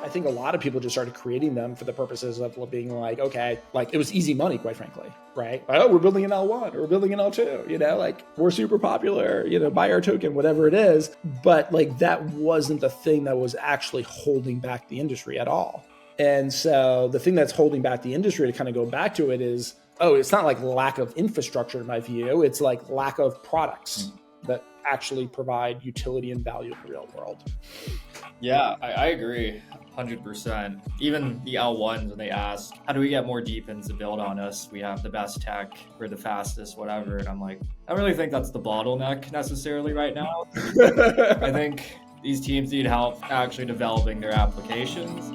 I think a lot of people just started creating them for the purposes of being like, okay, like it was easy money, quite frankly, right? Like, oh, we're building an L1 or we're building an L2, like we're super popular, buy our token, whatever it is. But like that wasn't the thing that was actually holding back the industry at all. And so the thing that's holding back the industry, to kind of go back to it, is, it's not like lack of infrastructure in my view. It's like lack of products that actually provide utility and value in the real world. Yeah, I agree 100%. Even the L1s, when they ask, how do we get more DePINs to build on us? We have the best tech, we're the fastest, whatever. And I'm like, I don't really think that's the bottleneck necessarily right now. I think these teams need help actually developing their applications.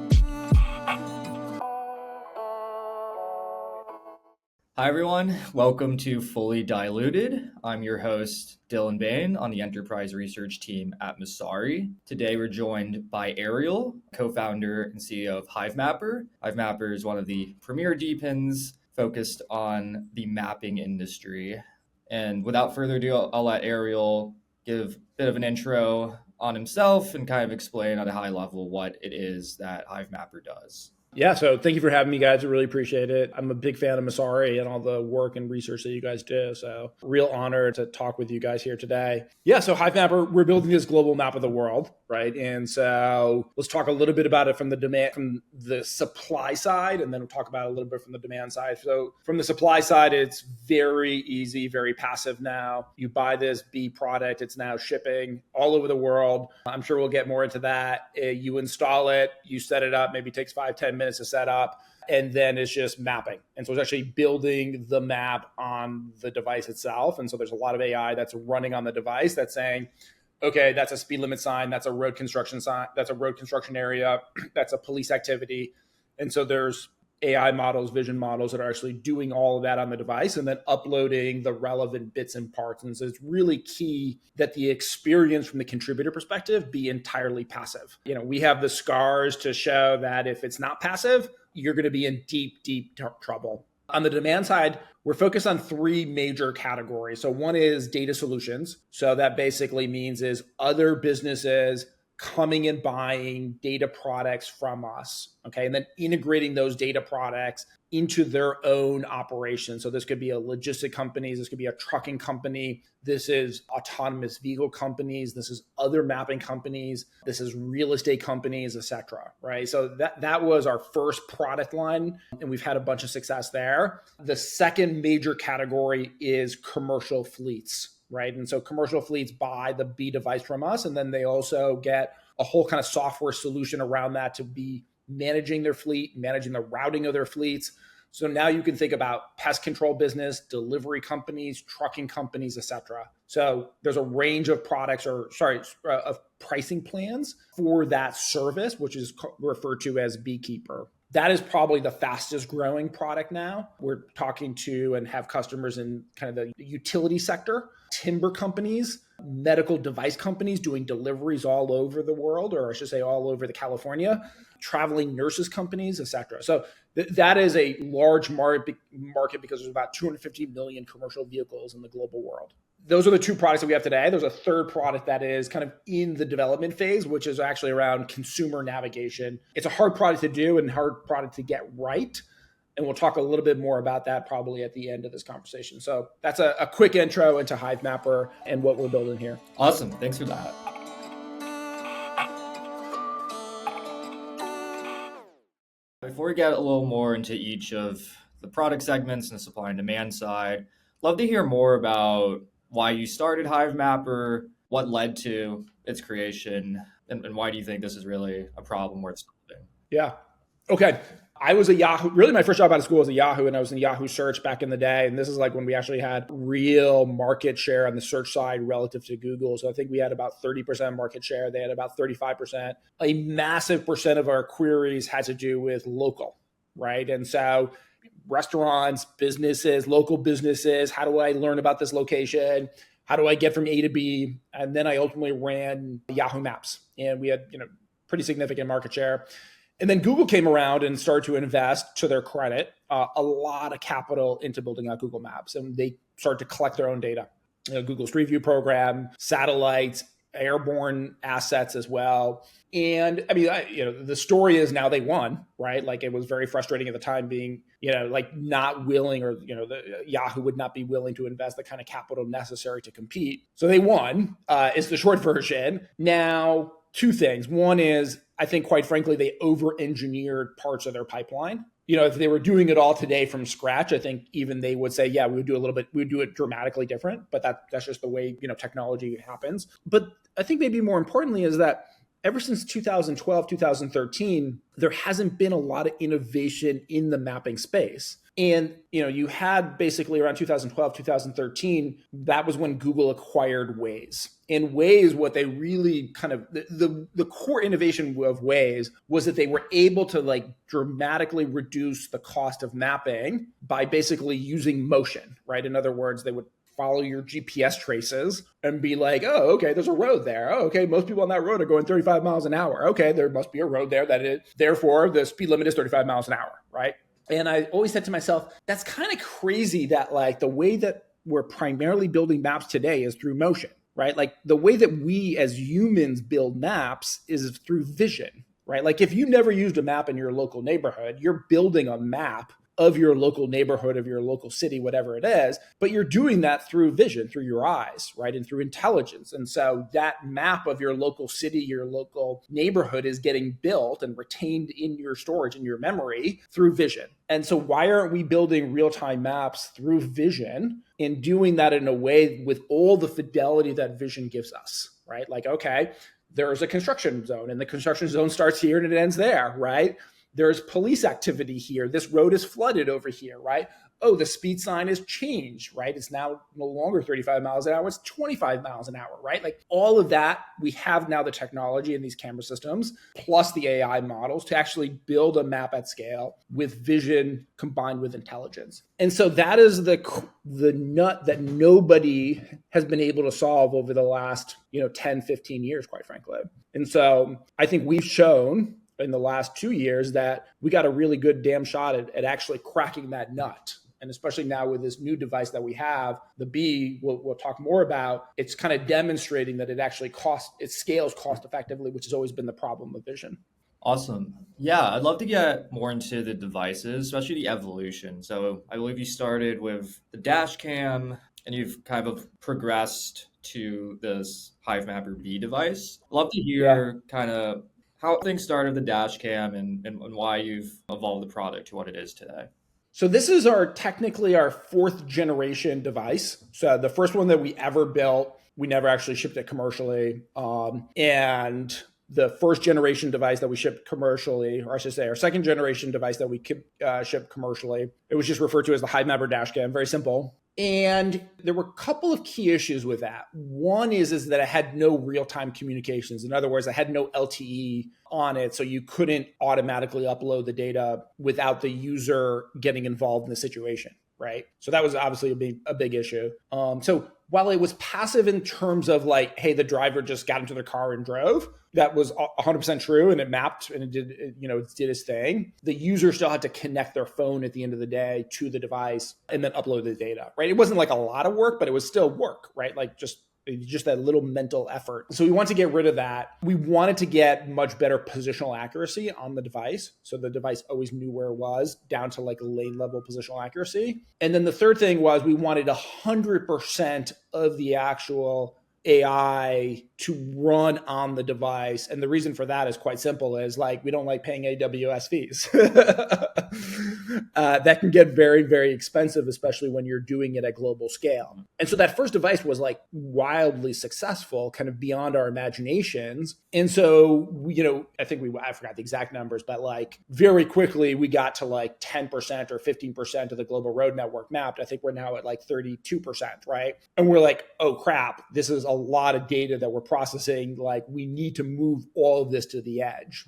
Hi, everyone. Welcome to Fully Diluted. I'm your host, Dylan Bane, on the enterprise research team at Messari. Today, we're joined by Ariel, co-founder and CEO of HiveMapper. HiveMapper is one of the premier DePINs focused on the mapping industry. And without further ado, I'll let Ariel give a bit of an intro on himself and kind of explain at a high level what it is that HiveMapper does. Yeah, so thank you for having me, guys. I really appreciate it. I'm a big fan of Messari and all the work and research that you guys do. So real honor to talk with you guys here today. Yeah, so HiveMapper, we're building this global map of the world, right? And so let's talk a little bit about it from the supply side, and then we'll talk about it a little bit from the demand side. So from the supply side, it's very easy, very passive now. You buy this B product, it's now shipping all over the world. I'm sure we'll get more into that. You install it, you set it up, maybe it takes 5-10 minutes to set up, and then it's just mapping. And so it's actually building the map on the device itself. And so there's a lot of AI that's running on the device that's saying, okay, that's a speed limit sign, that's a road construction sign, that's a road construction area, that's a police activity. And so there's AI models, vision models that are actually doing all of that on the device and then uploading the relevant bits and parts. And so it's really key that the experience from the contributor perspective be entirely passive. We have the scars to show that if it's not passive, you're going to be in deep, deep trouble. On the demand side, we're focused on three major categories. So one is data solutions. So that basically means is other businesses coming and buying data products from us, okay? And then integrating those data products into their own operations. So this could be a logistic companies, this could be a trucking company, this is autonomous vehicle companies, this is other mapping companies, this is real estate companies, etc. Right? So that was our first product line, and we've had a bunch of success there. The second major category is commercial fleets. Right. And so commercial fleets buy the B device from us, and then they also get a whole kind of software solution around that to be managing their fleet, managing the routing of their fleets. So now you can think about pest control business, delivery companies, trucking companies, etc. So there's a range of products of pricing plans for that service, which is referred to as Beekeeper. That is probably the fastest growing product now. We're talking to and have customers in kind of the utility sector, timber companies, medical device companies doing deliveries all over the world, or I should say all over the California, traveling nurses companies, etc. So that is a large market because there's about 250 million commercial vehicles in the global world. Those are the two products that we have today. There's a third product that is kind of in the development phase, which is actually around consumer navigation. It's a hard product to do and hard product to get right. And we'll talk a little bit more about that probably at the end of this conversation. So that's a quick intro into HiveMapper and what we're building here. Awesome. Thanks for that. Before we get a little more into each of the product segments and the supply and demand side, love to hear more about why you started HiveMapper, what led to its creation, and why do you think this is really a problem worth solving? Yeah. Okay. I was a Yahoo, really my first job out of school was a Yahoo, and I was in Yahoo search back in the day. And this is like when we actually had real market share on the search side relative to Google. So I think we had about 30% market share. They had about 35%. A massive percent of our queries had to do with local, right? And so restaurants, businesses, local businesses, how do I learn about this location? How do I get from A to B? And then I ultimately ran Yahoo Maps, and we had, pretty significant market share. And then Google came around and started to invest, to their credit, a lot of capital into building out Google Maps. And they started to collect their own data. Google Street View program, satellites, airborne assets as well. And I mean, the story is now they won, right? Like it was very frustrating at the time being, like not willing or, Yahoo would not be willing to invest the kind of capital necessary to compete. So they won, is the short version. Now, two things. One is, I think, quite frankly, they over-engineered parts of their pipeline. If they were doing it all today from scratch, I think even they would say, yeah, we would do it dramatically different. But that's just the way, technology happens. But I think maybe more importantly is that ever since 2012, 2013, there hasn't been a lot of innovation in the mapping space. And, you had basically around 2012, 2013, that was when Google acquired Waze. And Waze, what they really kind of, the core innovation of Waze was that they were able to dramatically reduce the cost of mapping by basically using motion, right? In other words, they would follow your GPS traces and be like, oh, okay, there's a road there. Oh, okay, most people on that road are going 35 miles an hour. Okay, there must be a road there therefore the speed limit is 35 miles an hour, right? And I always said to myself, that's kind of crazy that the way that we're primarily building maps today is through motion, right? Like the way that we as humans build maps is through vision, right? Like if you never used a map in your local neighborhood, you're building a map of your local neighborhood, of your local city, whatever it is, but you're doing that through vision, through your eyes, right? And through intelligence. And so that map of your local city, your local neighborhood is getting built and retained in your storage, in your memory through vision. And so why aren't we building real-time maps through vision and doing that in a way with all the fidelity that vision gives us, right? Like, okay, there's a construction zone and the construction zone starts here and it ends there, right? There's police activity here. This road is flooded over here, right? Oh, the speed sign has changed, right? It's now no longer 35 miles an hour. It's 25 miles an hour, right? Like all of that, we have now the technology in these camera systems, plus the AI models to actually build a map at scale with vision combined with intelligence. And so that is the nut that nobody has been able to solve over the last, 10, 15 years, quite frankly. And so I think we've shown in the last 2 years that we got a really good damn shot at actually cracking that nut. And especially now with this new device that we have, the B, we'll talk more about, it's kind of demonstrating that it scales cost effectively, which has always been the problem with vision. Awesome. Yeah, I'd love to get more into the devices, especially the evolution. So I believe you started with the dash cam and you've kind of progressed to this HiveMapper B device. I'd love to hear kind of how things started with the dash cam and why you've evolved the product to what it is today. So this is technically our fourth generation device. So the first one that we ever built, we never actually shipped it commercially. And the first generation device that we shipped commercially, or I should say our second generation device that we shipped commercially, it was just referred to as the HiveMapper dash cam, very simple. And there were a couple of key issues with that. One is that it had no real-time communications. In other words, it had no LTE on it, so you couldn't automatically upload the data without the user getting involved in the situation, right? So that was obviously a big issue. So while it was passive in terms of hey, the driver just got into the car and drove, that was 100% true, and it mapped and it did its thing. The user still had to connect their phone at the end of the day to the device and then upload the data, right? It wasn't a lot of work, but it was still work, right? Just that little mental effort. So we wanted to get rid of that. We wanted to get much better positional accuracy on the device. So the device always knew where it was, down to lane level positional accuracy. And then the third thing was we wanted 100% of the actual AI to run on the device. And the reason for that is quite simple, is we don't like paying AWS fees. That can get very, very expensive, especially when you're doing it at global scale. And so that first device was wildly successful, kind of beyond our imaginations. And so, I forgot the exact numbers, but very quickly we got to 10% or 15% of the global road network mapped. I think we're now at 32%, right? And we're oh crap, this is a lot of data that we're processing. We need to move all of this to the edge.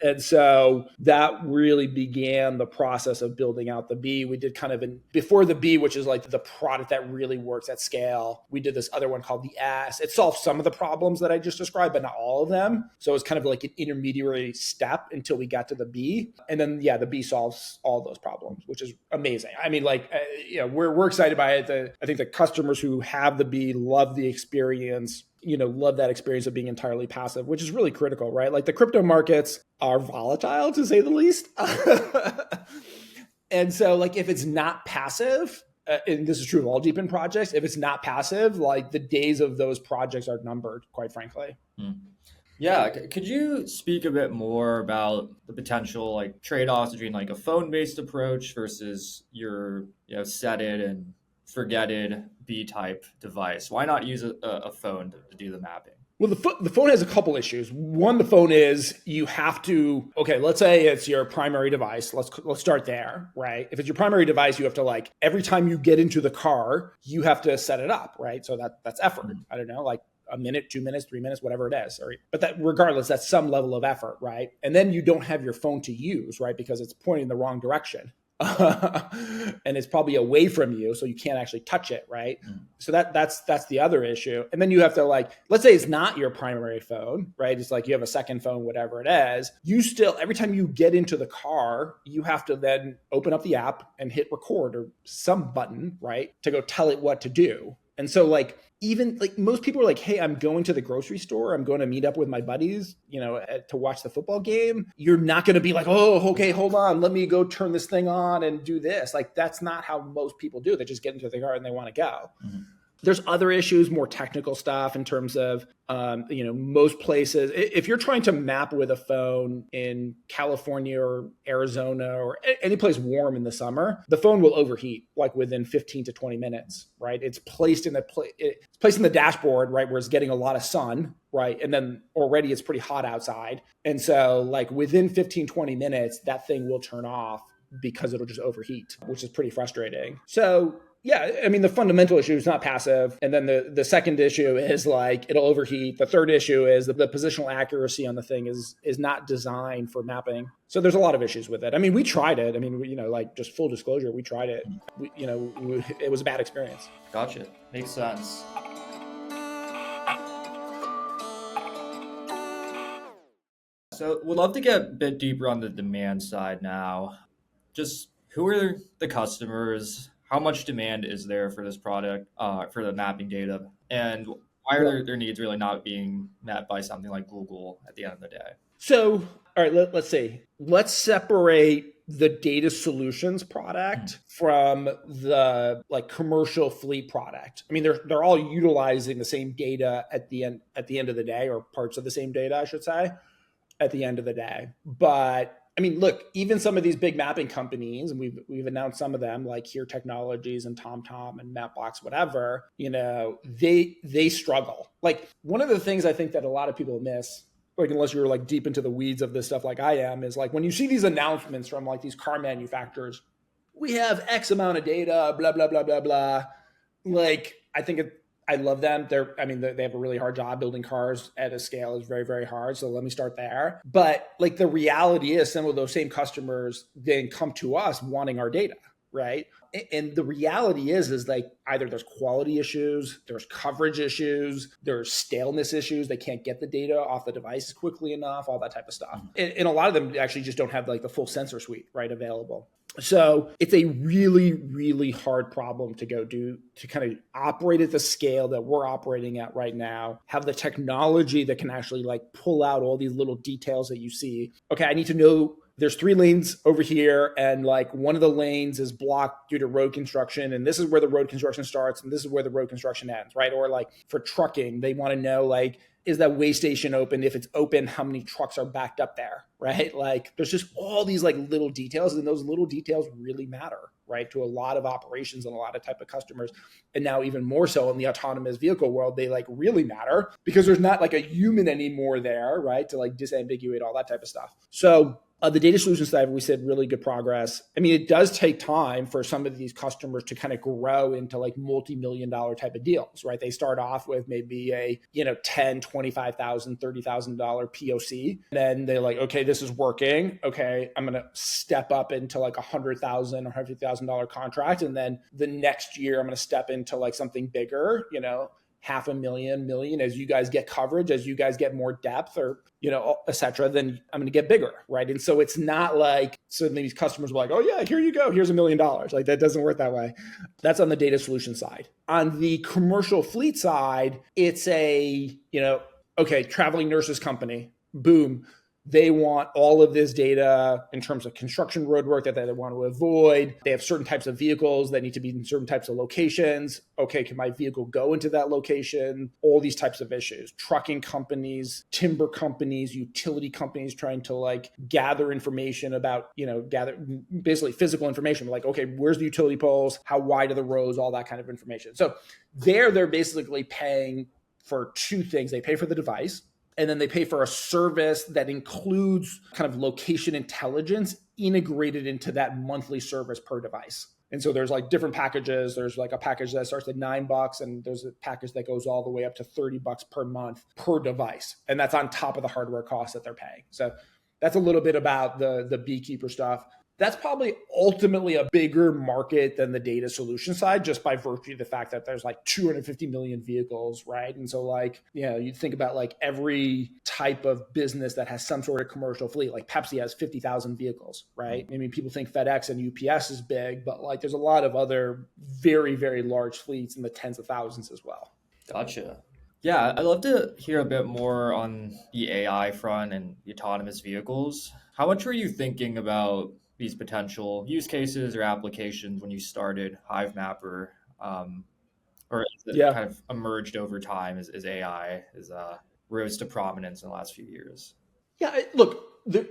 And so that really began the process of building out the B. We did kind of before the B, which is like the product that really works at scale. We did this other one called the S. It solved some of the problems that I just described, but not all of them. So it was kind of like an intermediary step until we got to the B. And then, the B solves all those problems, which is amazing. I mean, we're excited by it. I think the customers who have the B love the experience. Love that experience of being entirely passive, which is really critical, right? Like the crypto markets are volatile, to say the least. And so like if it's not passive, and this is true of all DePIN projects, if it's not passive, like the days of those projects are numbered, quite frankly. Yeah, could you speak a bit more about the potential like trade-offs between like a phone-based approach versus your set it and forget it B-type device? Why not use a phone to do the mapping? Well, the phone has a couple issues. One, the phone is you have to, let's say it's your primary device. Let's start there, right? If it's your primary device, you have to like, every time you get into the car, you have to set it up, right? So that's effort. I don't know, like a minute, 2 minutes, 3 minutes, whatever it is. But that regardless, that's some level of effort, right? And then you don't have your phone to use, right? Because it's pointing in the wrong direction. And it's probably away from you, so you can't actually touch it, right? So that's the other issue. And then you have to like, let's say it's not your primary phone, right? It's like you have a second phone, whatever it is. You still, every time you get into the car, you have to then open up the app and hit record or some button, right? To go tell it what to do. And so like, even like most people are like, hey, I'm going to the grocery store. I'm going to meet up with my buddies, to watch the football game. You're not going to be like, oh, okay, hold on. Let me go turn this thing on and do this. Like, that's not how most people do. They just get into the car and they want to go. There's other issues, more technical stuff in terms of, most places. If you're trying to map with a phone in California or Arizona or any place warm in the summer, the phone will overheat like within 15 to 20 minutes, right? It's placed in the dashboard, right, where it's getting a lot of sun, right? And then already it's pretty hot outside. And so like within 15, 20 minutes, that thing will turn off because it'll just overheat, which is pretty frustrating. So yeah, I mean, the fundamental issue is not passive. And then the second issue is like, it'll overheat. The third issue is that the positional accuracy on the thing is not designed for mapping. So there's a lot of issues with it. I mean, we tried it. I mean, like just full disclosure, we tried it. It was a bad experience. Gotcha. Makes sense. So we'd love to get a bit deeper on the demand side now. Just who are the customers? How much demand is there for this product, for the mapping data? And why are their needs really not being met by something like Google at the end of the day? So, all right, let's see. Let's separate the data solutions product from the like commercial fleet product. I mean, they're all utilizing the same data at the end of the day, or parts of the same data, I should say, at the end of the day. But I mean, look, even some of these big mapping companies, and we've announced some of them, like Here Technologies and TomTom and Mapbox, whatever, they struggle. Like one of the things I think that a lot of people miss, like unless you're like deep into the weeds of this stuff like I am, is like when you see these announcements from like these car manufacturers, we have X amount of data, blah, blah, blah, blah, blah. Like, I love them. They have a really hard job building cars at a scale is very, very hard. So let me start there. But like the reality is some of those same customers then come to us wanting our data, right? And the reality is like either there's quality issues, there's coverage issues, there's staleness issues. They can't get the data off the device quickly enough, all that type of stuff. And a lot of them actually just don't have like the full sensor suite, right, available. So it's a really, really hard problem to go do, to kind of operate at the scale that we're operating at right now, have the technology that can actually like pull out all these little details that you see. Okay, I need to know there's 3 lanes over here, and like one of the lanes is blocked due to road construction, and this is where the road construction starts, and this is where the road construction ends, right? Or like for trucking, they want to know like, is that weigh station open? If it's open, how many trucks are backed up there, right? Like there's just all these like little details, and those little details really matter, right? To a lot of operations and a lot of type of customers. And now even more so in the autonomous vehicle world, they like really matter because there's not like a human anymore there, right? To like disambiguate all that type of stuff. So the data solution side, we said really good progress. I mean, it does take time for some of these customers to kind of grow into like multi-million-dollar type of deals, right? They start off with maybe a, $10,000, $25,000, $30,000 POC. And then they're like, okay, this is working. Okay, I'm going to step up into like $100,000 or $150,000 contract. And then the next year, I'm going to step into like something bigger, $500,000, million, as you guys get coverage, as you guys get more depth or, et cetera, then I'm going to get bigger, right? And so it's not like suddenly these customers are like, oh yeah, here you go, here's $1 million. Like that doesn't work that way. That's on the data solution side. On the commercial fleet side, it's a, traveling nurses company, boom. They want all of this data in terms of construction roadwork that they want to avoid. They have certain types of vehicles that need to be in certain types of locations. Okay, can my vehicle go into that location? All these types of issues. Trucking companies, timber companies, utility companies trying to like gather information about, gather basically physical information. Like, okay, where's the utility poles? How wide are the roads? All that kind of information. So they're basically paying for two things. They pay for the device, and then they pay for a service that includes kind of location intelligence integrated into that monthly service per device. And so there's like different packages. There's like a package that starts at $9, and there's a package that goes all the way up to $30 per month per device. And that's on top of the hardware costs that they're paying. So that's a little bit about the beekeeper stuff. That's probably ultimately a bigger market than the data solution side, just by virtue of the fact that there's like 250 million vehicles, right? And so like, you think about like every type of business that has some sort of commercial fleet, like Pepsi has 50,000 vehicles, right? I mean, people think FedEx and UPS is big, but like there's a lot of other very, very large fleets in the tens of thousands as well. Gotcha. Yeah, I'd love to hear a bit more on the AI front and the autonomous vehicles. How much were you thinking about these potential use cases or applications when you started HiveMapper, or has it kind of emerged over time as AI has rose to prominence in the last few years? Yeah, look, a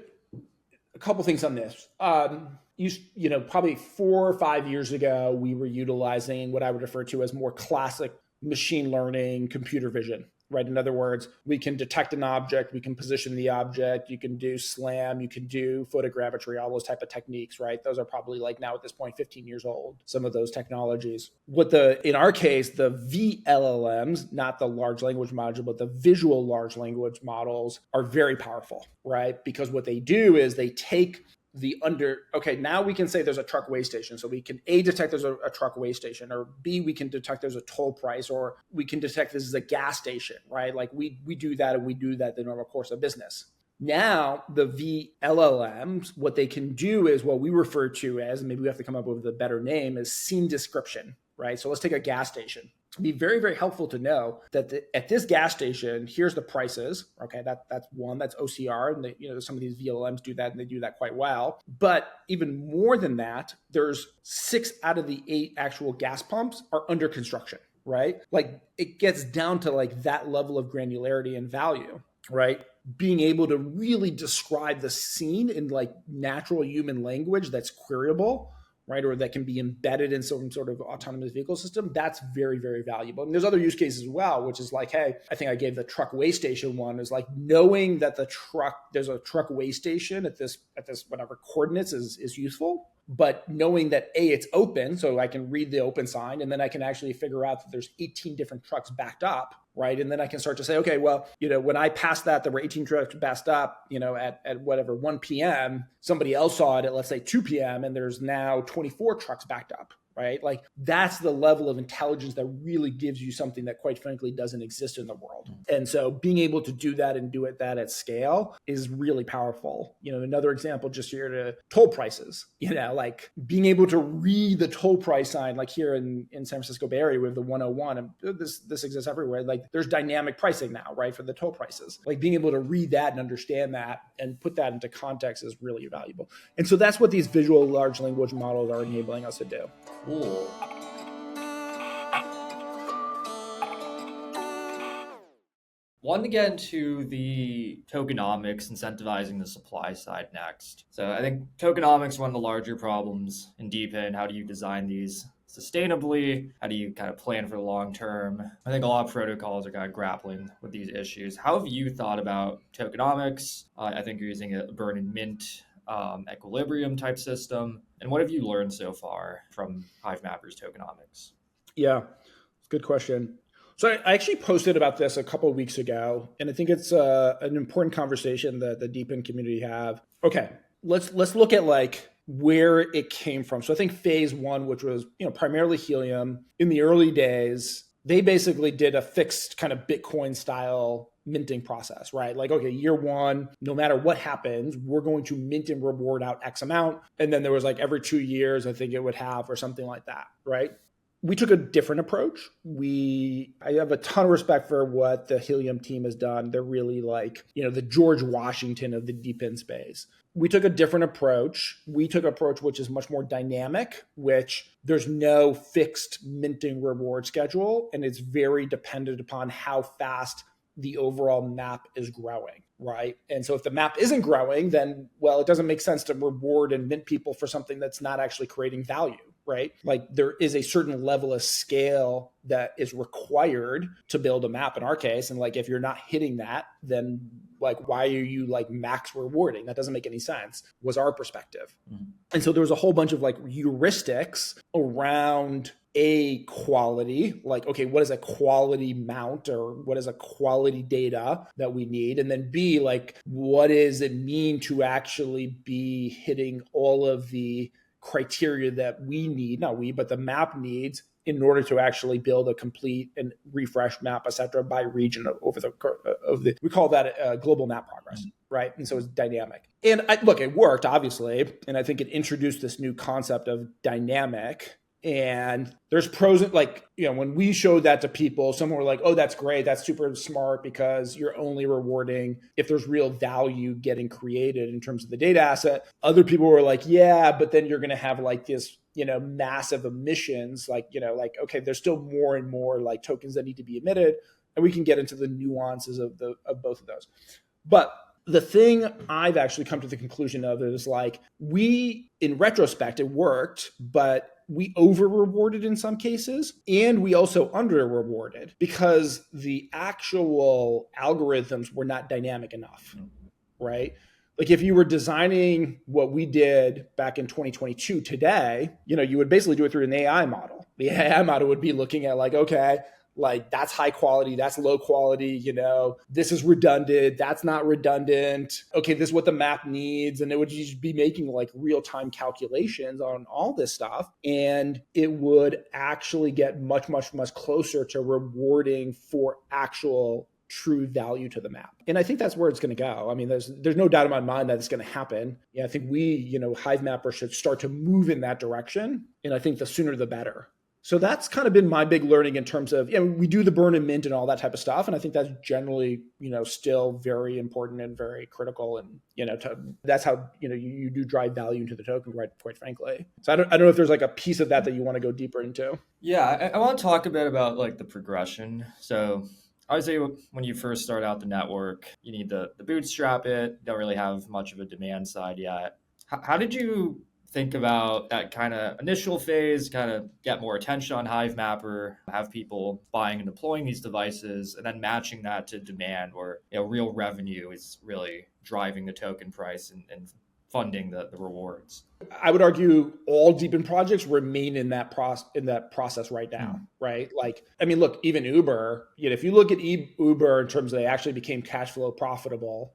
couple things on this. Probably 4 or 5 years ago, we were utilizing what I would refer to as more classic machine learning, computer vision, right? In other words, we can detect an object, we can position the object, you can do SLAM, you can do photogrammetry, all those type of techniques, right? Those are probably like now at this point, 15 years old, some of those technologies. In our case, the VLLMs, not the large language module, but the visual large language models are very powerful, right? Because what they do is they take now we can say there's a truck weigh station. So we can detect there's a truck weigh station, or B, we can detect there's a toll price, or we can detect this is a gas station, right? Like we do that, and we do that in the normal course of business. Now the VLLMs, what they can do is what we refer to as, and maybe we have to come up with a better name, is scene description, right? So let's take a gas station. It'd be very, very helpful to know that at this gas station, here's the prices. Okay, that's one. That's OCR, and some of these VLMs do that, and they do that quite well. But even more than that, there's 6 out of the 8 actual gas pumps are under construction, right? Like it gets down to like that level of granularity and value, right? Being able to really describe the scene in like natural human language that's queryable, right? Or that can be embedded in some sort of autonomous vehicle system. That's very, very valuable. And there's other use cases as well, which is like, hey, I think I gave the truck weigh station one, is like knowing that there's a truck weigh station at this whatever coordinates is useful. But knowing that it's open, so I can read the open sign, and then I can actually figure out that there's 18 different trucks backed up, right? And then I can start to say, okay, well, when I passed that, there were 18 trucks backed up, at whatever 1 p.m. Somebody else saw it at, let's say, 2 p.m. and there's now 24 trucks backed up, right? Like that's the level of intelligence that really gives you something that quite frankly doesn't exist in the world. And so being able to do that and do it that at scale is really powerful. Another example just here to toll prices, like being able to read the toll price sign, like here in San Francisco Bay Area with the 101, and this exists everywhere. Like there's dynamic pricing now, right? For the toll prices, like being able to read that and understand that and put that into context is really valuable. And so that's what these visual large language models are enabling us to do. Cool. Want to get into the tokenomics, incentivizing the supply side next. So I think tokenomics, one of the larger problems in DePIN. How do you design these sustainably? How do you kind of plan for the long term? I think a lot of protocols are kind of grappling with these issues. How have you thought about tokenomics? I think you're using a burn and mint equilibrium type system. And what have you learned so far from Hivemapper's tokenomics? Yeah, good question. So I actually posted about this a couple of weeks ago, and I think it's an important conversation that the DePIN community have. Okay, let's look at like where it came from. So I think phase one, which was primarily Helium in the early days, they basically did a fixed kind of Bitcoin style minting process, right? Like, okay, year one, no matter what happens, we're going to mint and reward out X amount. And then there was like every 2 years, I think it would have, or something like that, right? We took a different approach. I have a ton of respect for what the Helium team has done. They're really like, the George Washington of the DePIN space. We took a different approach. We took an approach which is much more dynamic, which there's no fixed minting reward schedule, and it's very dependent upon how fast the overall map is growing, right? And so if the map isn't growing, then, well, it doesn't make sense to reward and mint people for something that's not actually creating value, right? Like there is a certain level of scale that is required to build a map in our case. And like, if you're not hitting that, then like, why are you like max rewarding? That doesn't make any sense, was our perspective. Mm-hmm. And so there was a whole bunch of like heuristics around A, quality, like, okay, what is a quality mount or what is a quality data that we need? And then B, like, what does it mean to actually be hitting all of the criteria that we need, not we, but the map needs in order to actually build a complete and refreshed map, et cetera, by region over the we call that global map progress, right? And so it's dynamic. And look, it worked, obviously. And I think it introduced this new concept of dynamic. And there's pros, like, when we showed that to people, some were like, oh, that's great. That's super smart because you're only rewarding if there's real value getting created in terms of the data asset. Other people were like, yeah, but then you're going to have like this, massive emissions, like, okay, there's still more and more like tokens that need to be emitted. And we can get into the nuances of both of those. But the thing I've actually come to the conclusion of is like, in retrospect, it worked, but we over rewarded in some cases, and we also under rewarded because the actual algorithms were not dynamic enough, right? Like if you were designing what we did back in 2022 today, you would basically do it through an AI model. The AI model would be looking at like, okay, like that's high quality, that's low quality, this is redundant, that's not redundant. Okay, this is what the map needs. And it would just be making like real-time calculations on all this stuff. And it would actually get much, much, much closer to rewarding for actual true value to the map. And I think that's where it's going to go. I mean, there's no doubt in my mind that it's going to happen. Yeah, I think we, Hivemapper should start to move in that direction. And I think the sooner the better. So that's kind of been my big learning in terms of, we do the burn and mint and all that type of stuff. And I think that's generally, still very important and very critical. And, that's how, you do drive value into the token, right, quite frankly. So I don't know if there's like a piece of that you want to go deeper into. Yeah, I want to talk a bit about like the progression. So obviously, when you first start out the network, you need the bootstrap it. Don't really have much of a demand side yet. How did you think about that kind of initial phase, kind of get more attention on Hivemapper, have people buying and deploying these devices, and then matching that to demand where real revenue is really driving the token price and funding the rewards? I would argue all DePIN projects remain in that process right now, right? Like, I mean, look, even Uber, if you look at Uber in terms of they actually became cash flow positive, I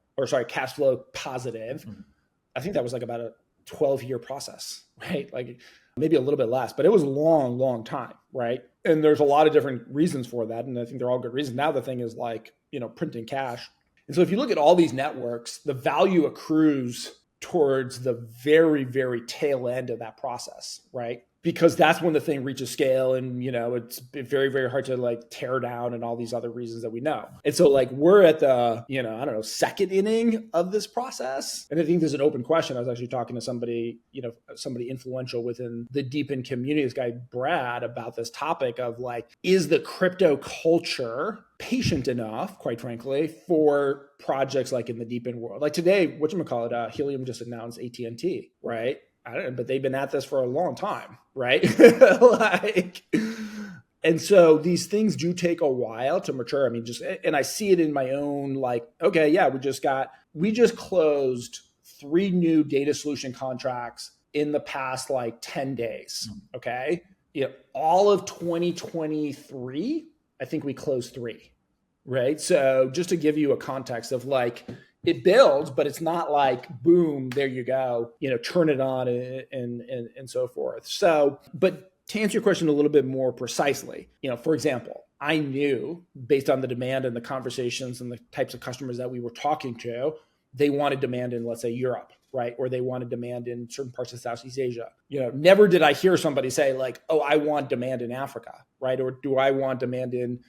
think that was like about a 12-year process, right? Like maybe a little bit less, but it was a long, long time, right? And there's a lot of different reasons for that. And I think they're all good reasons. Now the thing is like, printing cash. And so if you look at all these networks, the value accrues towards the very, very tail end of that process, right? because that's when the thing reaches scale, and it's very, very hard to like tear down, and all these other reasons that we know. And so like we're at the I don't know, second inning of this process. And I think there's an open question. I was actually talking to somebody influential within the DePIN community, this guy Brad, about this topic of like, is the crypto culture patient enough, quite frankly, for projects like in the DePIN world? Like today, whatchamacallit, Helium just announced AT&T, right? I don't know, but they've been at this for a long time, right? And so these things do take a while to mature. I mean, and I see it in my own, like, okay, yeah, we just closed 3 new data solution contracts in the past like 10 days. Okay. All of 2023, I think we closed 3, right? So just to give you a context of like, it builds, but it's not like, boom, there you go, turn it on and so forth. So, but to answer your question a little bit more precisely, for example, I knew based on the demand and the conversations and the types of customers that we were talking to, they wanted demand in, let's say, Europe, right? Or they wanted demand in certain parts of Southeast Asia. Never did I hear somebody say like, oh, I want demand in Africa, right? Or do I want demand in,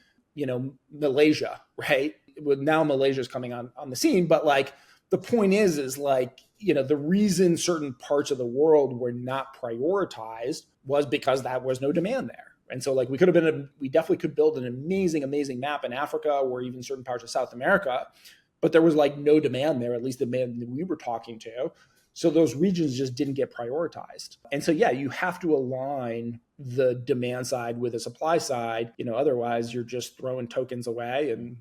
Malaysia, right? Well, now Malaysia is coming on the scene, but like the point is like, the reason certain parts of the world were not prioritized was because that was no demand there. And so like we definitely could build an amazing, amazing map in Africa or even certain parts of South America, but there was like no demand there, at least the demand that we were talking to. So those regions just didn't get prioritized. And so, yeah, you have to align the demand side with the supply side. Otherwise you're just throwing tokens away and,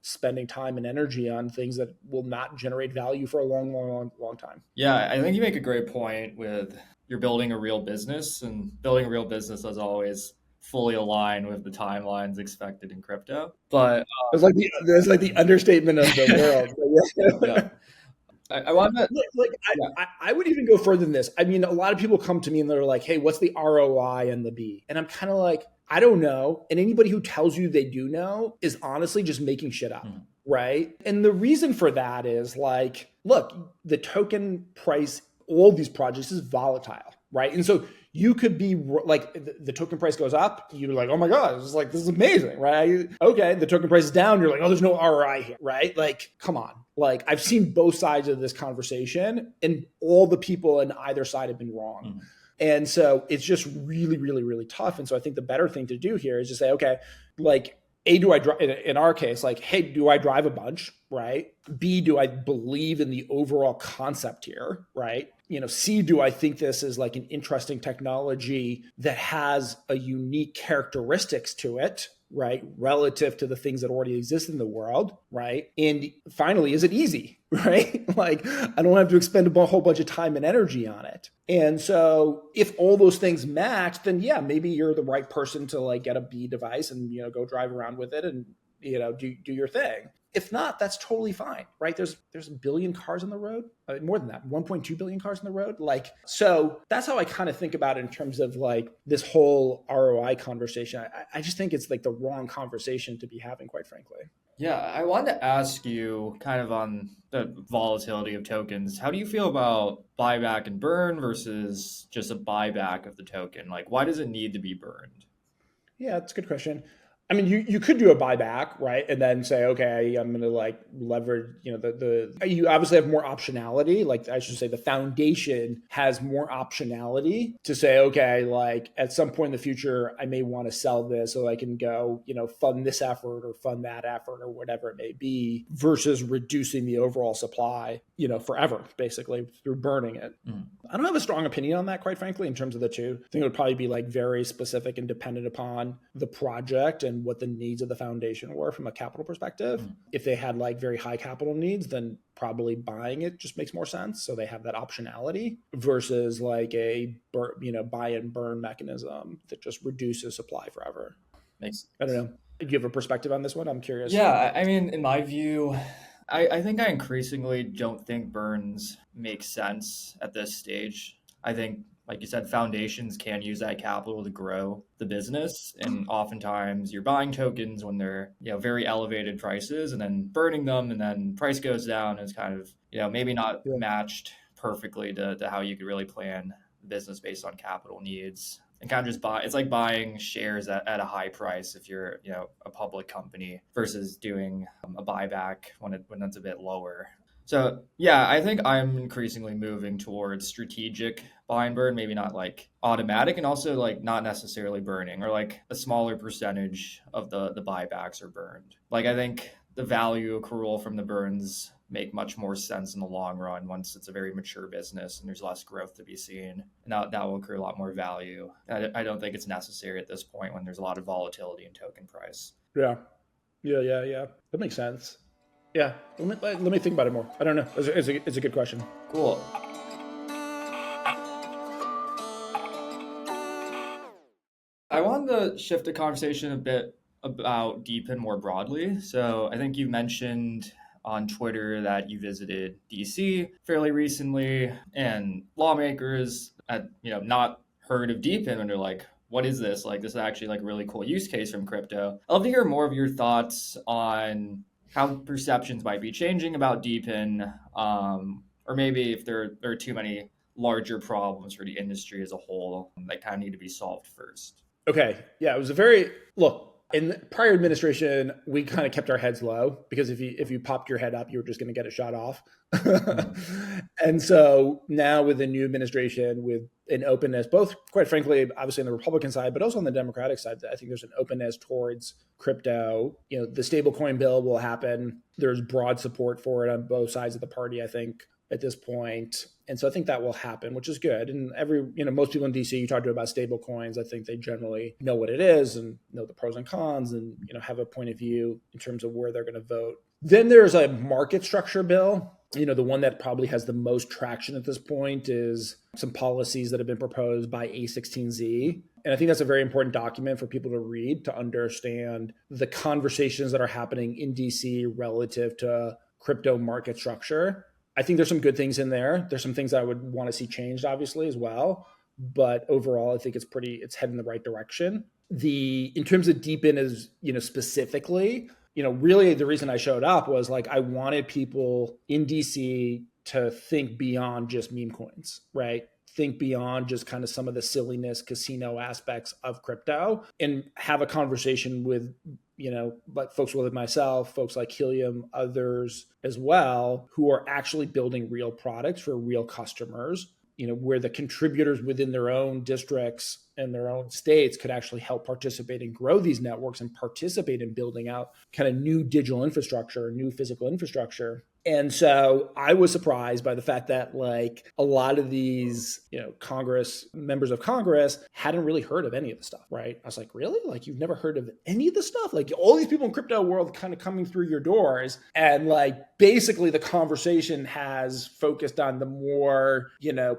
spending time and energy on things that will not generate value for a long, long, long, long time. Yeah, I think you make a great point with you're building a real business, and building a real business as always fully align with the timelines expected in crypto. But it's like the understatement of the world. yeah. I want to I would even go further than this. I mean, a lot of people come to me and they're like, hey, what's the ROI and the B? And I'm kind of like, I don't know. And anybody who tells you they do know is honestly just making shit up. Right. And the reason for that is like, look, the token price, all these projects is volatile. Right. And so you could be like, the token price goes up. You're like, oh my God, this is amazing. Right. Okay. The token price is down. You're like, oh, there's no ROI here. Right. Like, come on. Like I've seen both sides of this conversation and all the people on either side have been wrong. And so it's just really, really, really tough. And so I think the better thing to do here is to say, okay, like, A, do I drive, in our case, like, hey, do I drive a bunch, right? B, do I believe in the overall concept here, right? C, do I think this is like an interesting technology that has a unique characteristics to it, right? Relative to the things that already exist in the world, right? And finally, is it easy, right? Like, I don't have to expend a whole bunch of time and energy on it. And so if all those things match, then yeah, maybe you're the right person to like get a B device and, go drive around with it and, do your thing. If not, that's totally fine, right? There's a billion cars on the road, more than that, 1.2 billion cars on the road. Like, so that's how I kind of think about it in terms of like this whole ROI conversation. I just think it's like the wrong conversation to be having, quite frankly. Yeah, I wanted to ask you kind of on the volatility of tokens. How do you feel about buyback and burn versus just a buyback of the token? Like, why does it need to be burned? Yeah, that's a good question. I mean, you could do a buyback, right? And then say, okay, I'm going to like leverage, you obviously have more optionality. Like I should say the foundation has more optionality to say, okay, like at some point in the future, I may want to sell this so I can go, fund this effort or fund that effort or whatever it may be versus reducing the overall supply, forever, basically through burning it. I don't have a strong opinion on that, quite frankly, in terms of the two. I think it would probably be like very specific and dependent upon the project and what the needs of the foundation were from a capital perspective. If they had like very high capital needs, then probably buying it just makes more sense. So they have that optionality versus like a buy and burn mechanism that just reduces supply forever. Makes sense. I don't know. Do you have a perspective on this one? I'm curious. Yeah, I mean, in my view, I think I increasingly don't think burns make sense at this stage. I think, like you said, foundations can use that capital to grow the business. And oftentimes you're buying tokens when they're, very elevated prices and then burning them, and then price goes down is kind of, maybe not matched perfectly to how you could really plan business based on capital needs. And kind of just it's like buying shares at a high price if you're, a public company versus doing a buyback when it's a bit lower. So yeah, I think I'm increasingly moving towards strategic buy and burn, maybe not like automatic, and also like not necessarily burning, or like a smaller percentage of the buybacks are burned. Like I think the value accrual from the burns make much more sense in the long run once it's a very mature business and there's less growth to be seen. And that will accrue a lot more value. I don't think it's necessary at this point when there's a lot of volatility in token price. Yeah. That makes sense. Yeah. Let me think about it more. I don't know. It's a good question. Cool. I wanted to shift the conversation a bit about DePIN more broadly. So I think you mentioned on Twitter that you visited DC fairly recently, and lawmakers had, not heard of DePIN and they're like, what is this? Like, this is actually like a really cool use case from crypto. I'd love to hear more of your thoughts on how perceptions might be changing about DePIN, or maybe if there are too many larger problems for the industry as a whole that kind of need to be solved first. Okay. Yeah, it was in the prior administration, we kind of kept our heads low because if you popped your head up, you were just going to get a shot off. And so now with the new administration, with an openness, both quite frankly, obviously on the Republican side, but also on the Democratic side, I think there's an openness towards crypto. The stablecoin bill will happen. There's broad support for it on both sides of the party, I think, at this point. And so I think that will happen, which is good. And most people in DC, you talk to about stable coins, I think they generally know what it is and know the pros and cons and, have a point of view in terms of where they're going to vote. Then there's a market structure bill. The one that probably has the most traction at this point is some policies that have been proposed by A16Z. And I think that's a very important document for people to read to understand the conversations that are happening in DC relative to crypto market structure. I think there's some good things in there. There's some things I would want to see changed, obviously, as well. But overall, I think it's heading in the right direction. In terms of DePIN is, specifically, really the reason I showed up was like I wanted people in DC to think beyond just meme coins, right? Think beyond just kind of some of the silliness casino aspects of crypto and have a conversation with, like folks like myself, folks like Helium, others as well, who are actually building real products for real customers, where the contributors within their own districts and their own states could actually help participate and grow these networks and participate in building out kind of new digital infrastructure, new physical infrastructure. And so I was surprised by the fact that like a lot of these, members of Congress hadn't really heard of any of the stuff, right? I was like, really? Like you've never heard of any of the stuff? Like all these people in crypto world kind of coming through your doors, and like basically the conversation has focused on the more,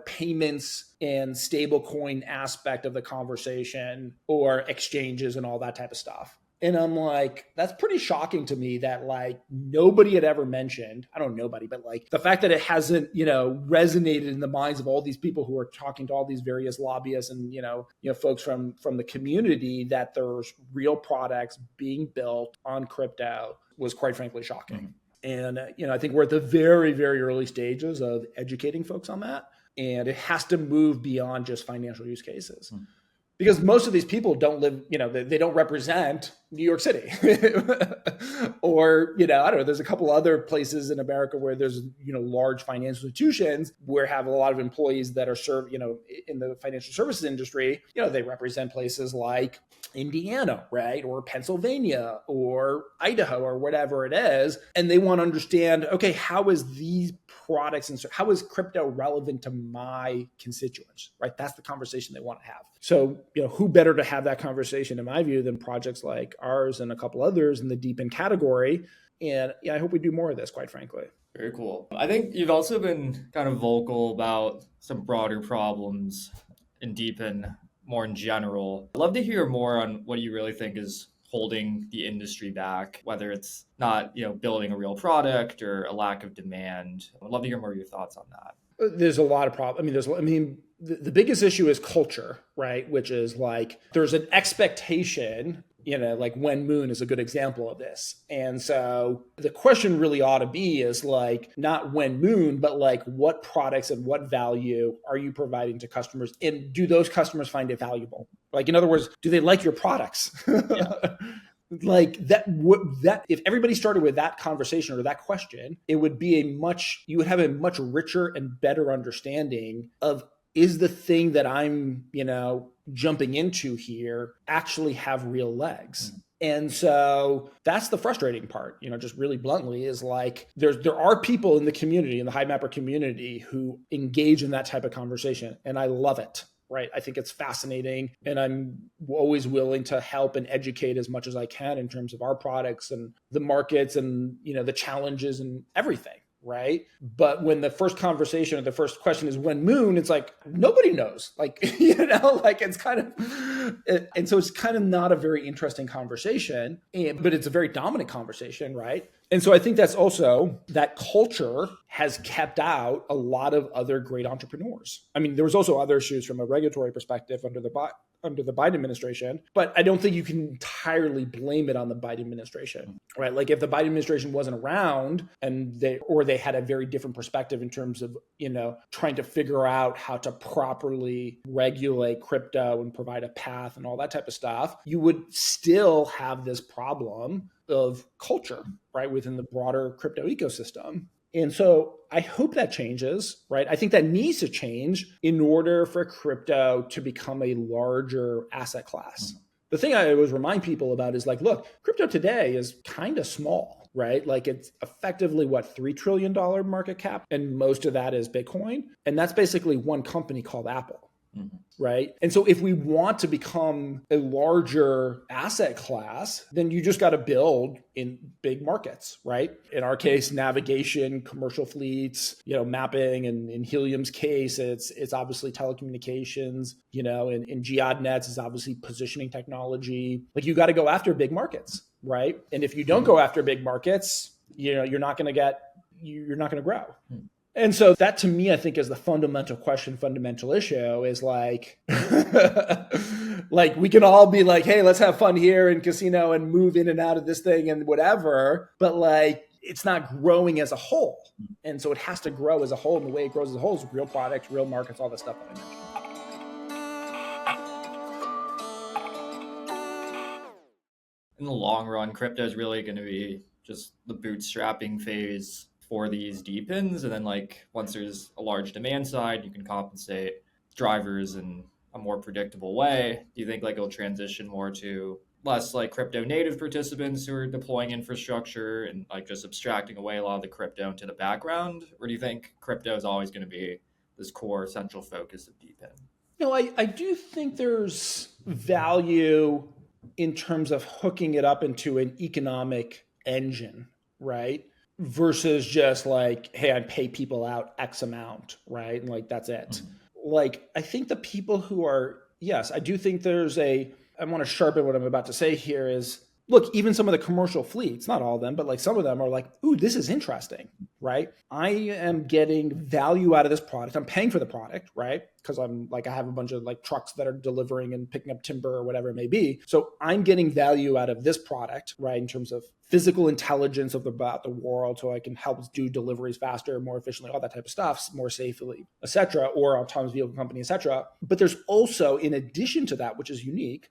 payments and stablecoin aspect of the conversation or exchanges and all that type of stuff. And I'm like, that's pretty shocking to me that like nobody had ever mentioned, I don't know nobody, but like the fact that it hasn't, resonated in the minds of all these people who are talking to all these various lobbyists and, folks from the community, that there's real products being built on crypto was quite frankly shocking. Mm-hmm. And, I think we're at the very, very early stages of educating folks on that. And it has to move beyond just financial use cases. Mm-hmm. Because most of these people don't live, they don't represent New York City or, I don't know, there's a couple other places in America where there's, large financial institutions where have a lot of employees that are served, in the financial services industry, they represent places like Indiana, right? Or Pennsylvania or Idaho or whatever it is. And they want to understand, okay, how is these products and how is crypto relevant to my constituents, right? That's the conversation they want to have. So, who better to have that conversation, in my view, than projects like ours and a couple others in the DePIN category. And yeah, I hope we do more of this, quite frankly. Very cool. I think you've also been kind of vocal about some broader problems in DePIN more in general. I'd love to hear more on what you really think is holding the industry back, whether it's not, building a real product or a lack of demand. I'd love to hear more of your thoughts on that. There's a lot of problems. The biggest issue is culture, right? Which is like, there's an expectation, like when moon is a good example of this. And so the question really ought to be is like not when moon, but like what products and what value are you providing to customers? And do those customers find it valuable? Like, in other words, do they like your products? Yeah. Like that if everybody started with that conversation or that question, it would be you would have a much richer and better understanding of, is the thing that I'm, jumping into here actually have real legs? And so that's the frustrating part, just really bluntly, is like there are people in the community, in the Hivemapper community, who engage in that type of conversation. And I love it. Right. I think it's fascinating, and I'm always willing to help and educate as much as I can in terms of our products and the markets and, the challenges and everything. Right. But when the first conversation or the first question is when moon, it's like, nobody knows, like, like it's kind of, and so it's kind of not a very interesting conversation, but it's a very dominant conversation. Right. And so I think that's also that culture has kept out a lot of other great entrepreneurs. I mean, there was also other issues from a regulatory perspective under the Biden administration, but I don't think you can entirely blame it on the Biden administration, right? Like if the Biden administration wasn't around and they had a very different perspective in terms of, trying to figure out how to properly regulate crypto and provide a path and all that type of stuff, you would still have this problem of culture, right, within the broader crypto ecosystem. And so I hope that changes, right? I think that needs to change in order for crypto to become a larger asset class. The thing I always remind people about is like, look, crypto today is kind of small, right? Like it's effectively $3 trillion market cap, and most of that is Bitcoin. And that's basically one company called Apple. Right. And so if we want to become a larger asset class, then you just got to build in big markets, right? In our case, navigation, commercial fleets, mapping, and in Helium's case, it's obviously telecommunications, and in GeoDNets is obviously positioning technology. Like you got to go after big markets, right? And if you don't go after big markets, you're not going to grow. And so that to me, I think is the fundamental issue is like, like we can all be like, hey, let's have fun here in casino and move in and out of this thing and whatever. But like, it's not growing as a whole. And so it has to grow as a whole. And the way it grows as a whole is real products, real markets, all that stuff that I mentioned. In the long run, crypto is really going to be just the bootstrapping phase for these DePINs, and then like once there's a large demand side, you can compensate drivers in a more predictable way. Do you think like it'll transition more to less like crypto native participants who are deploying infrastructure and like just abstracting away a lot of the crypto into the background? Or do you think crypto is always going to be this core central focus of DePIN? No, I do think there's value in terms of hooking it up into an economic engine, right? Versus just like, hey, I pay people out X amount, right? And like, that's it. Like, I think the people who are, yes, I do think I want to sharpen what I'm about to say here is, look, even some of the commercial fleets, not all of them, but like some of them are like, ooh, this is interesting, right? I am getting value out of this product. I'm paying for the product, right? Because I have a bunch of like trucks that are delivering and picking up timber or whatever it may be. So I'm getting value out of this product, right? In terms of physical intelligence about the world, so I can help do deliveries faster, more efficiently, all that type of stuff, more safely, et cetera, or autonomous vehicle company, et cetera. But there's also, in addition to that, which is unique,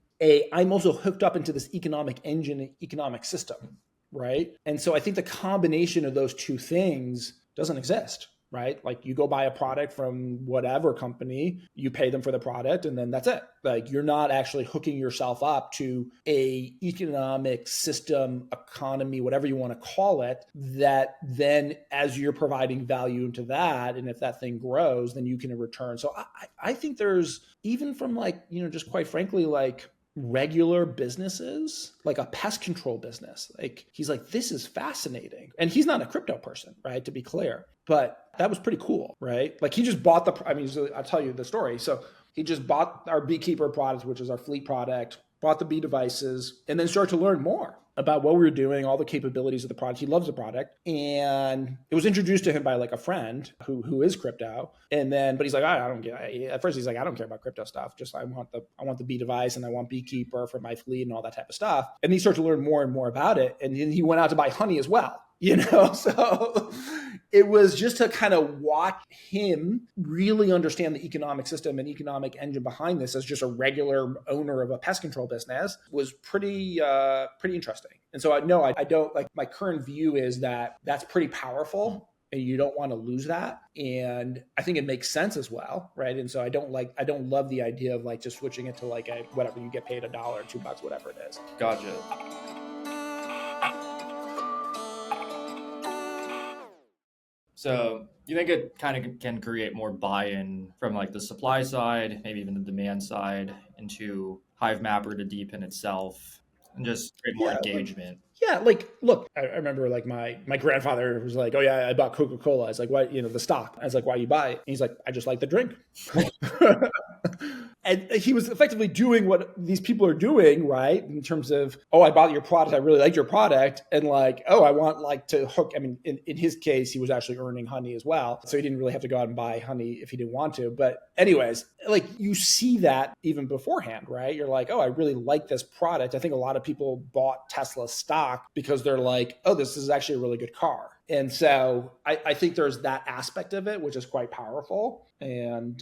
I'm also hooked up into this economic engine, economic system, right? And so I think the combination of those two things doesn't exist, right? Like you go buy a product from whatever company, you pay them for the product, and then that's it. Like you're not actually hooking yourself up to a economic system, economy, whatever you want to call it, that then as you're providing value into that, and if that thing grows, then you can return. So I think there's, even from like, just quite frankly, like regular businesses, like a pest control business, like he's like, this is fascinating. And he's not a crypto person, right? To be clear, but that was pretty cool, right? Like he just bought I'll tell you the story. So he just bought our Beekeeper product, which is our fleet product, bought the bee devices, and then started to learn more. about what we were doing, all the capabilities of the product. He loves the product. And it was introduced to him by like a friend who is crypto. And then, but he's like, I don't get, at first he's like, I don't care about crypto stuff. Just I want the B device and I want Beekeeper for my fleet and all that type of stuff. And he started to learn more and more about it. And then he went out to buy honey as well. So it was just to kind of watch him really understand the economic system and economic engine behind this as just a regular owner of a pest control business was pretty interesting. And so I don't like, my current view is that that's pretty powerful and you don't want to lose that. And I think it makes sense as well. Right. And so I don't love the idea of like just switching it to like a, whatever, you get paid $1 or $2, whatever it is. Gotcha. So you think it kind of can create more buy-in from like the supply side, maybe even the demand side, into HiveMapper to DePIN itself, and just create more engagement? Like, look, I remember like my grandfather was like, oh yeah, I bought Coca-Cola. I was like, why, the stock. I was like, why you buy it? And he's like, I just like the drink. And he was effectively doing what these people are doing, right? In terms of, oh, I bought your product. I really liked your product. And like, oh, I want like to hook. I mean, in his case, he was actually earning honey as well. So he didn't really have to go out and buy honey if he didn't want to. But anyways, like you see that even beforehand, right? You're like, oh, I really like this product. I think a lot of people bought Tesla stock because they're like, oh, this is actually a really good car. And so I think there's that aspect of it, which is quite powerful. And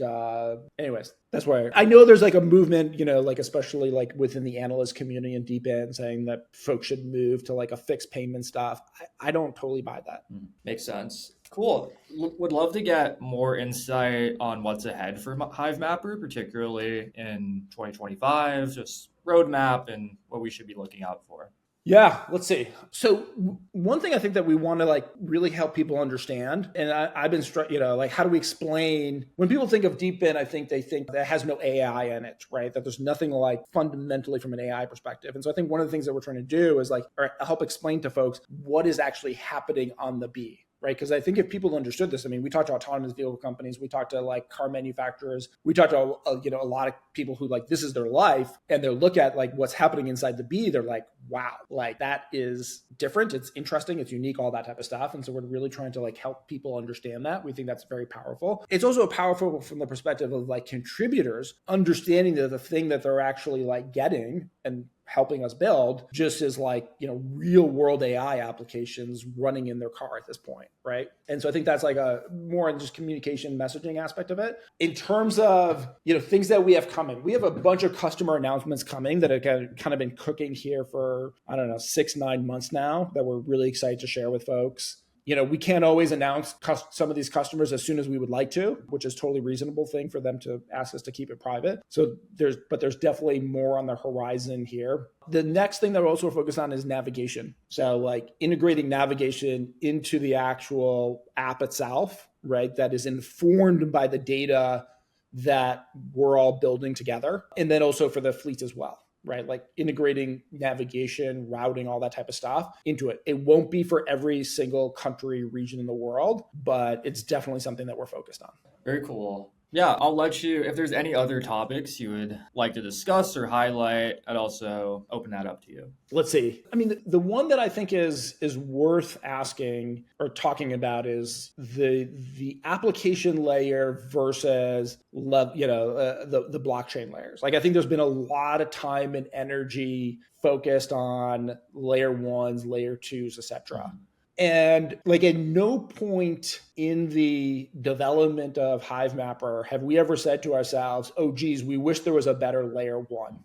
anyways, that's why I know there's like a movement, like especially like within the analyst community and DePIN saying that folks should move to like a fixed payment stuff. I don't totally buy that. Makes sense. Cool. Would love to get more insight on what's ahead for HiveMapper, particularly in 2025, just roadmap and what we should be looking out for. Yeah, let's see. So one thing I think that we want to like really help people understand, and I've been struck, like how do we explain when people think of DePIN, I think they think that has no AI in it, right? That there's nothing like fundamentally from an AI perspective. And so I think one of the things that we're trying to do is like help explain to folks what is actually happening on the B. Right. Because I think if people understood this, I mean, we talked to autonomous vehicle companies, we talked to like car manufacturers, we talked to, a lot of people who like, this is their life. And they look at like what's happening inside the bee. They're like, wow, like that is different. It's interesting. It's unique, all that type of stuff. And so we're really trying to like help people understand that. We think that's very powerful. It's also powerful from the perspective of like contributors understanding that the thing that they're actually like getting and helping us build just is like, real world AI applications running in their car at this point. Right. And so I think that's like a more in just communication messaging aspect of it. In terms of, things that we have coming, we have a bunch of customer announcements coming that have kind of been cooking here for, 6-9 months now that we're really excited to share with folks. We can't always announce some of these customers as soon as we would like to, which is totally reasonable thing for them to ask us to keep it private. So there's definitely more on the horizon here. The next thing that we're also focused on is navigation. So like integrating navigation into the actual app itself, right? That is informed by the data that we're all building together. And then also for the fleets as well. Right? Like integrating navigation, routing, all that type of stuff into it. It won't be for every single country, region in the world, but it's definitely something that we're focused on. Very cool. Yeah, I'll let you, if there's any other topics you would like to discuss or highlight, I'd also open that up to you. Let's see. I mean, the one that I think is worth asking or talking about is the application layer versus the blockchain layers. Like I think there's been a lot of time and energy focused on layer ones, layer twos, etc. And like at no point in the development of HiveMapper have we ever said to ourselves, oh, geez, we wish there was a better layer one.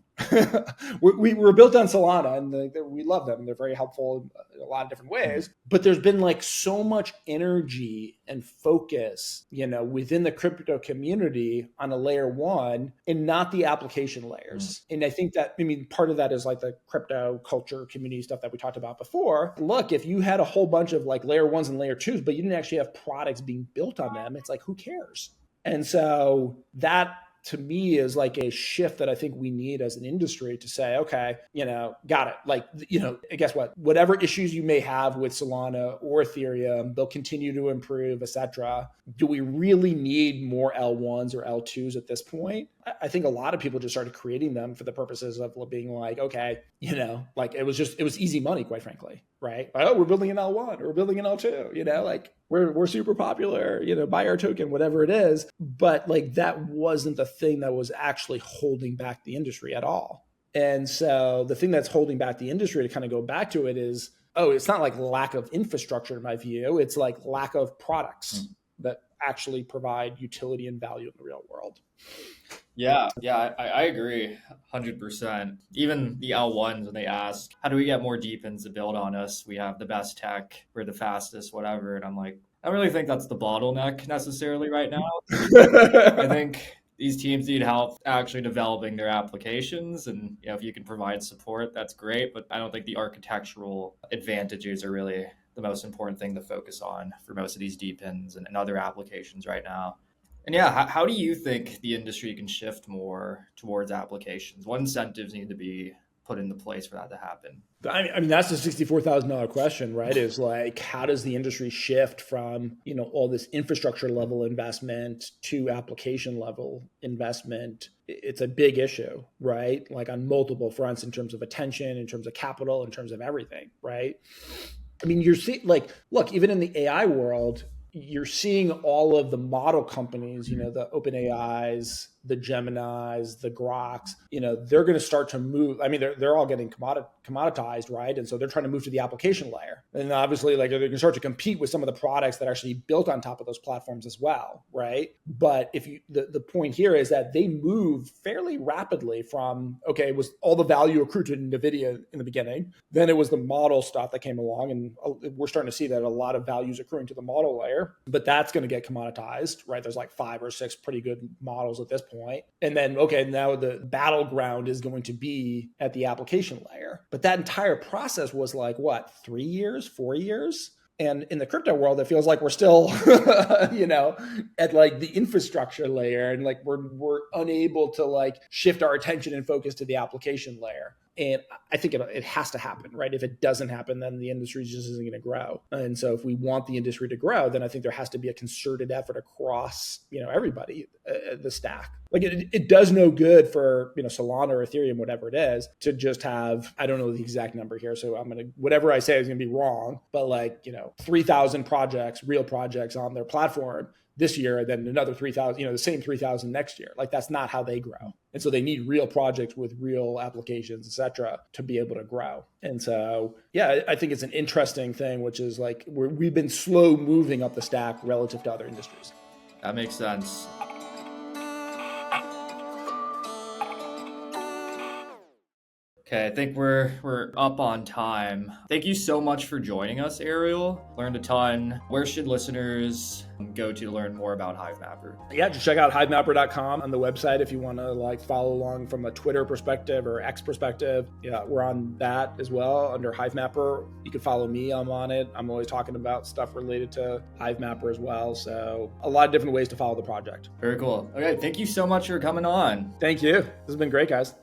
we were built on Solana and we love them. They're very helpful in a lot of different ways. But there's been like so much energy and focus, within the crypto community on a layer one and not the application layers. And I think that, part of that is like the crypto culture community stuff that we talked about before. Look, if you had a whole bunch of like layer ones and layer twos, but you didn't actually have products being built on them, it's like, who cares? And so that to me is like a shift that I think we need as an industry to say, okay, got it. Like, guess what? Whatever issues you may have with Solana or Ethereum, they'll continue to improve, etc. Do we really need more L1s or L2s at this point? I think a lot of people just started creating them for the purposes of being like, okay, like it was easy money, quite frankly, right? Like, oh, we're building an L1 or we're building an L2, like we're super popular, buy our token, whatever it is. But like that wasn't the thing that was actually holding back the industry at all. And so the thing that's holding back the industry, to kind of go back to it, is, it's not like lack of infrastructure in my view. It's like lack of products that actually provide utility and value in the real world. Yeah, I agree 100%. Even the L1s, when they ask, how do we get more DePINs to build on us? We have the best tech, we're the fastest, whatever. And I'm like, I don't really think that's the bottleneck necessarily right now. I think these teams need help actually developing their applications. And if you can provide support, that's great. But I don't think the architectural advantages are really the most important thing to focus on for most of these DePINs and other applications right now. And how do you think the industry can shift more towards applications? What incentives need to be put into place for that to happen? I mean, that's the $64,000 question, right? Is like, how does the industry shift from, all this infrastructure level investment to application level investment? It's a big issue, right? Like on multiple fronts, in terms of attention, in terms of capital, in terms of everything, right? I mean, you're seeing, like, look, even in the AI world, you're seeing all of the model companies, the OpenAIs, the Geminis, the Groks, they're going to start to move. I mean, they're all getting commoditized, right? And so they're trying to move to the application layer. And obviously, like, they can start to compete with some of the products that are actually built on top of those platforms as well, right? But the point here is that they move fairly rapidly from, okay, it was all the value accrued to NVIDIA in the beginning. Then it was the model stuff that came along. And we're starting to see that a lot of value is accruing to the model layer, but that's going to get commoditized, right? There's like 5 or 6 pretty good models at this point. And then, okay, now the battleground is going to be at the application layer. But that entire process was like, what, 3 years, 4 years? And in the crypto world, it feels like we're still, at like the infrastructure layer, and like we're unable to like shift our attention and focus to the application layer. And I think it has to happen, right? If it doesn't happen, then the industry just isn't going to grow. And so if we want the industry to grow, then I think there has to be a concerted effort across, everybody, the stack. Like it does no good for, Solana or Ethereum, whatever it is, to just have, I don't know the exact number here, so whatever I say is going to be wrong, but like, 3,000 projects, real projects on their platform this year, and then another 3,000, the same 3,000 next year. Like that's not how they grow. And so they need real projects with real applications, et cetera, to be able to grow. And so, I think it's an interesting thing, which is like we've been slow moving up the stack relative to other industries. That makes sense. Okay, I think we're up on time. Thank you so much for joining us, Ariel. Learned a ton. Where should listeners go to learn more about Hivemapper? Yeah, just check out HiveMapper.com on the website if you want to like follow along from a Twitter perspective or X perspective. Yeah, we're on that as well under Hivemapper. You can follow me. I'm on it. I'm always talking about stuff related to Hivemapper as well. So a lot of different ways to follow the project. Very cool. Okay, thank you so much for coming on. Thank you. This has been great, guys.